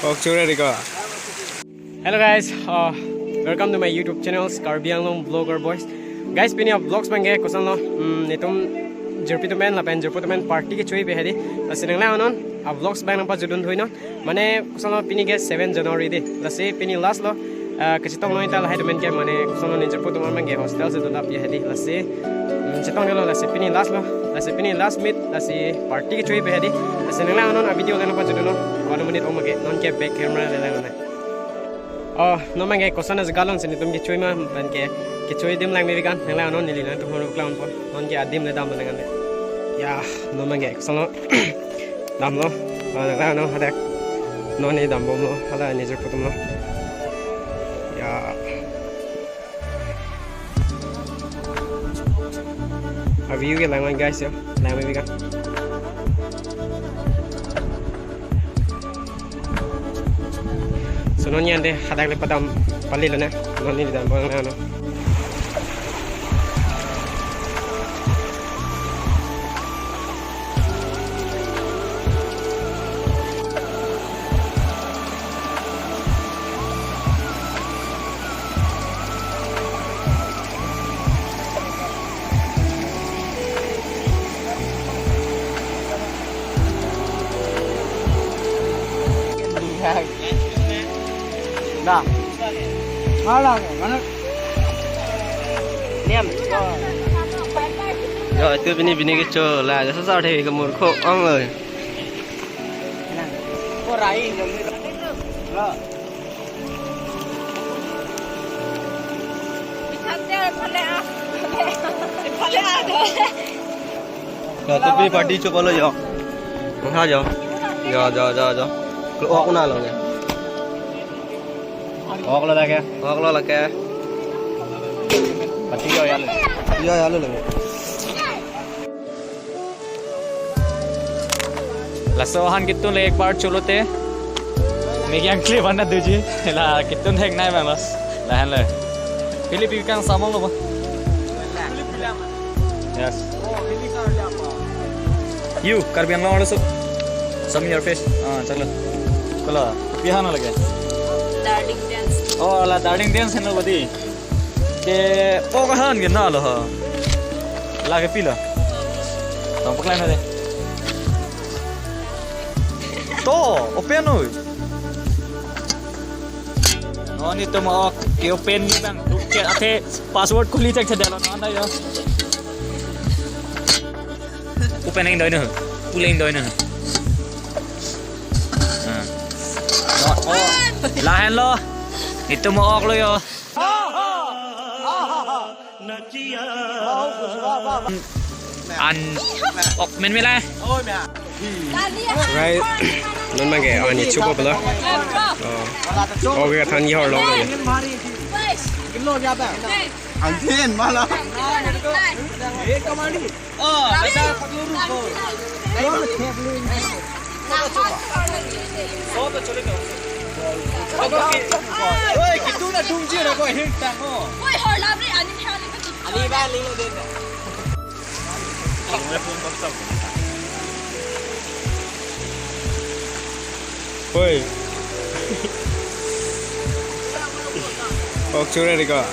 Okay, ready go. Hello guys, welcome to my YouTube channel Karbi Anglong Vlogger Boys. Guys, pini vlogs bangge kosan lo nitum jerpitumen la pen jerpitumen party ke chui be hedi lasinang la onon vlogs bang nampa judun hoino mane kosan lo pini ke 7 January de lasi pini last lo kachitong noita la hedumen ke mane kosan lo jerpitumen bangge hostel se dodap ye hedi lasi chitong lo lasi pini last meet lasi party ke chui be hedi lasinang la onon video le nampa judun 1 minute omage non ke back camera le la onon no mange kosan as galon sini tum ke chui ma ban ke chui dim lang mi kan nang la non ni na tum honu clown po non ke adim le dam na ngan ya no mange kosan lo dam lo nang la no hadak non ni dam bom lo hala ni jer putum lo ya view ke lang guys yo lang mi kan non nyande hadak le padam palil na non ni dan bang na no Dah. Malah mana? Niam. Rồi tôi bini cái chỗ là sao sao thì cái một khổ ông ơi. Có rai giống như đó. Rồi tôi bini party cho bao lâu không sao giờ? Giờ. Lo aku nalo nih. Lo la ke. Pati yo ya le. लसोहान कितून ले एक बार चलो ते मेगी अंकले बना दीजिए ला कितून है नहीं मैं बस लहन ले फिलिप का सामान लो बा यस यू Karbi Anglong वाले सब some your face चलो कलो बिहान लगे Darling dance. ला दार्डिंग डांस है ना बदी के ओ कहान के ना लो लागे पीला तो पकड़ा ना दे तो open oi noni to mo ke open ni bang ke ate password khuli check chadalo na yo opening doi na pulling doi na lahan lo itu mo ok lo yo an ok men mela Right. Non mange ani chupo bla. Oh we than yi hor long rồi. Cái lô ra bạn. Anh thiên mà là. Ê công đi. Bây giờ phát lô rồi. Đấy mà thẹp lên. Số to chole go. Ôi cái tu là trung chưa là coi hình tang ho. Ôi hồi làm đi anh theo đi cái gì? Anh đi ba linh lên. Oi. Okay, ready go.